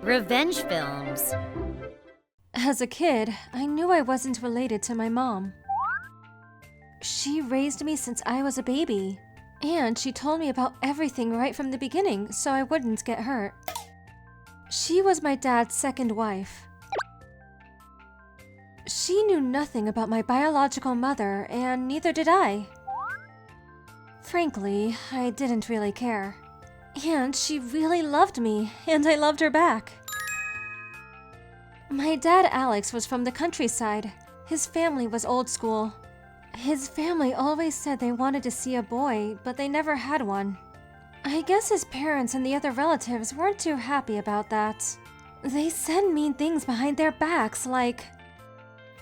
Revenge films. As a kid, I knew I wasn't related to my mom. She raised me since I was a baby, and she told me about everything right from the beginning so I wouldn't get hurt. She was my dad's second wife. She knew nothing about my biological mother, and neither did I. Frankly, I didn't really care. And she really loved me, and I loved her back. My dad, Alex, was from the countryside. His family was old school. His family always said they wanted to see a boy, but they never had one. I guess his parents and the other relatives weren't too happy about that. They said mean things behind their backs, like,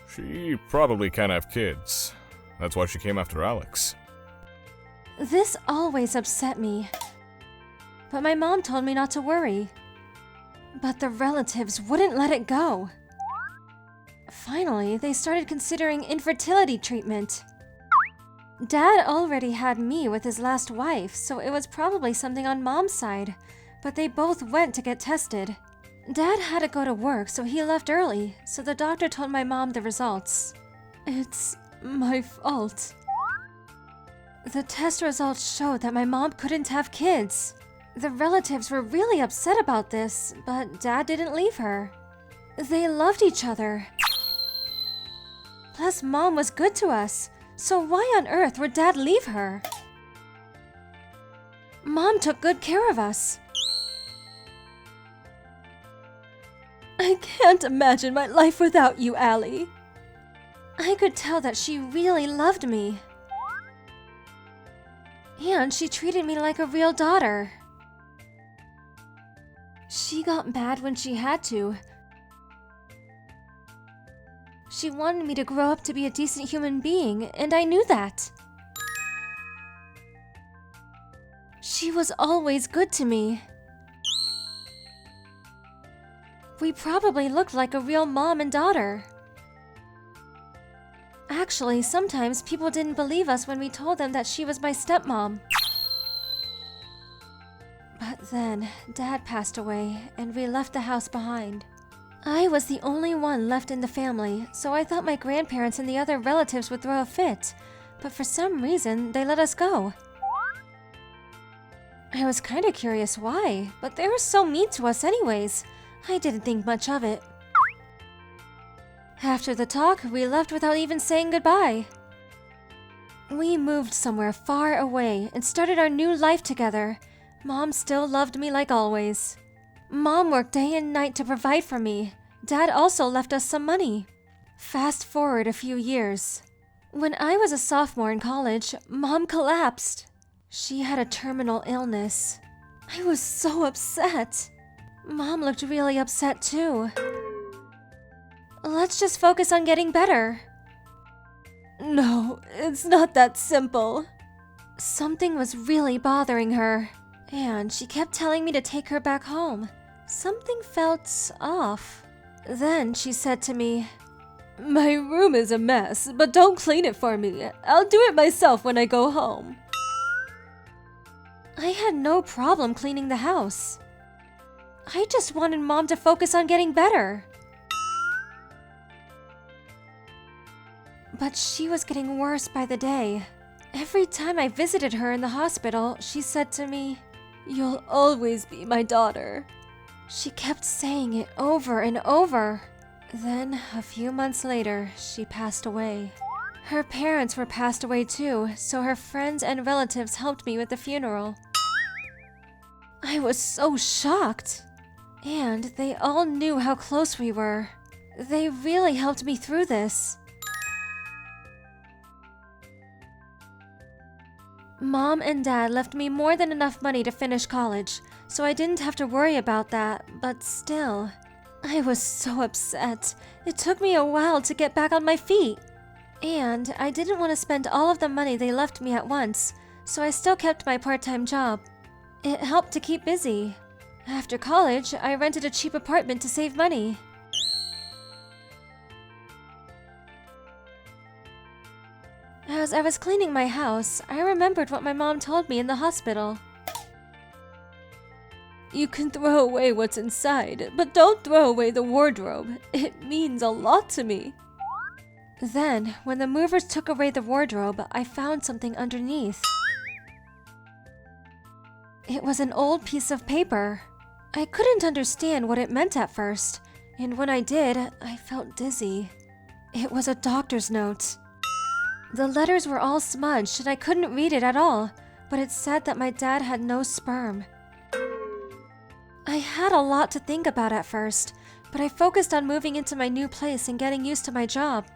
She probably can't have kids. That's why she came after Alex. This always upset me. But my mom told me not to worry. But the relatives wouldn't let it go. Finally, they started considering infertility treatment. Dad already had me with his last wife, so it was probably something on Mom's side, but they both went to get tested. Dad had to go to work, so he left early, so the doctor told my mom the results. It's my fault. The test results showed that my mom couldn't have kids. The relatives were really upset about this, but Dad didn't leave her. They loved each other. Plus, Mom was good to us, so why on earth would Dad leave her? Mom took good care of us. I can't imagine my life without you, Allie. I could tell that she really loved me. And she treated me like a real daughter. She got mad when she had to. She wanted me to grow up to be a decent human being, and I knew that. She was always good to me. We probably looked like a real mom and daughter. Actually, sometimes people didn't believe us when we told them that she was my stepmom. But then, Dad passed away, and we left the house behind. I was the only one left in the family, so I thought my grandparents and the other relatives would throw a fit, but for some reason, they let us go. I was kinda curious why, but they were so mean to us anyways. I didn't think much of it. After the talk, we left without even saying goodbye. We moved somewhere far away and started our new life together. Mom still loved me like always. Mom worked day and night to provide for me. Dad also left us some money. Fast forward a few years. When I was a sophomore in college, Mom collapsed. She had a terminal illness. I was so upset. Mom looked really upset too. Let's just focus on getting better. No, it's not that simple. Something was really bothering her, and she kept telling me to take her back home. Something felt off. Then she said to me, "My room is a mess, but don't clean it for me. I'll do it myself when I go home." I had no problem cleaning the house. I just wanted Mom to focus on getting better. But she was getting worse by the day. Every time I visited her in the hospital, she said to me, "You'll always be my daughter." She kept saying it over and over. Then, a few months later, she passed away. Her parents were passed away too, so her friends and relatives helped me with the funeral. I was so shocked. And they all knew how close we were. They really helped me through this. Mom and Dad left me more than enough money to finish college, so I didn't have to worry about that, but still, I was so upset. It took me a while to get back on my feet. And I didn't want to spend all of the money they left me at once, so I still kept my part-time job. It helped to keep busy. After college, I rented a cheap apartment to save money. As I was cleaning my house, I remembered what my mom told me in the hospital. You can throw away what's inside, but don't throw away the wardrobe. It means a lot to me. Then, when the movers took away the wardrobe, I found something underneath. It was an old piece of paper. I couldn't understand what it meant at first, and when I did, I felt dizzy. It was a doctor's note. The letters were all smudged and I couldn't read it at all, but it said that my dad had no sperm. I had a lot to think about at first, but I focused on moving into my new place and getting used to my job.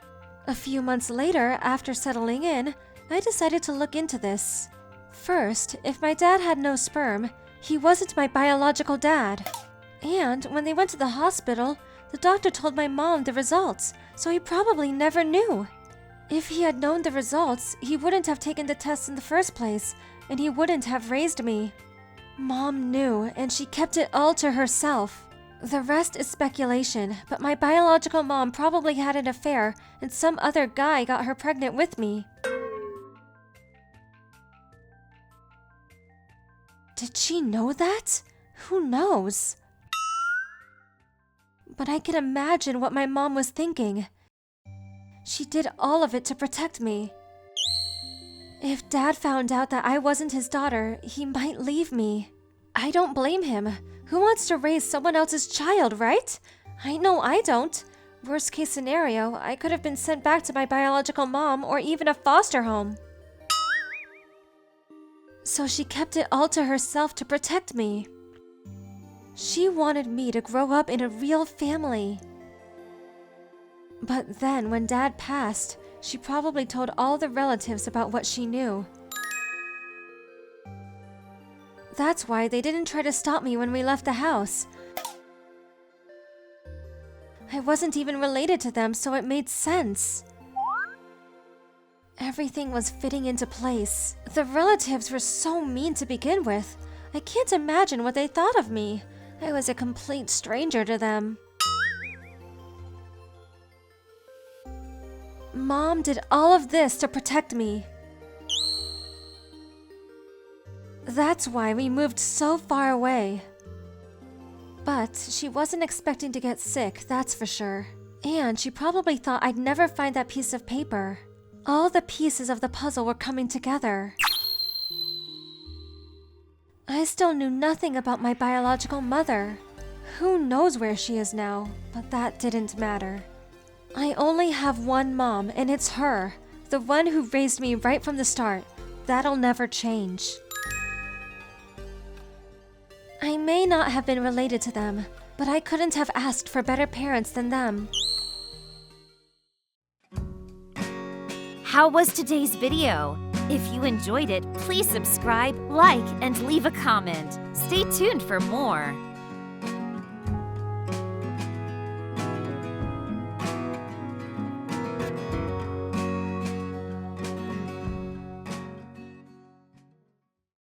A few months later, after settling in, I decided to look into this. First, if my dad had no sperm, he wasn't my biological dad. And when they went to the hospital, the doctor told my mom the results, so he probably never knew. If he had known the results, he wouldn't have taken the test in the first place, and he wouldn't have raised me. Mom knew, and she kept it all to herself. The rest is speculation, but my biological mom probably had an affair, and some other guy got her pregnant with me. Did she know that? Who knows? But I can imagine what my mom was thinking. She did all of it to protect me. If Dad found out that I wasn't his daughter, he might leave me. I don't blame him. Who wants to raise someone else's child, right? I know I don't. Worst case scenario, I could have been sent back to my biological mom or even a foster home. So she kept it all to herself to protect me. She wanted me to grow up in a real family. But then, when Dad passed, she probably told all the relatives about what she knew. That's why they didn't try to stop me when we left the house. I wasn't even related to them, so it made sense. Everything was fitting into place. The relatives were so mean to begin with. I can't imagine what they thought of me. I was a complete stranger to them. Mom did all of this to protect me. That's why we moved so far away. But she wasn't expecting to get sick, that's for sure. And she probably thought I'd never find that piece of paper. All the pieces of the puzzle were coming together. I still knew nothing about my biological mother. Who knows where she is now, but that didn't matter. I only have one mom, and it's her, the one who raised me right from the start. That'll never change. I may not have been related to them, but I couldn't have asked for better parents than them. How was today's video? If you enjoyed it, please subscribe, like, and leave a comment. Stay tuned for more.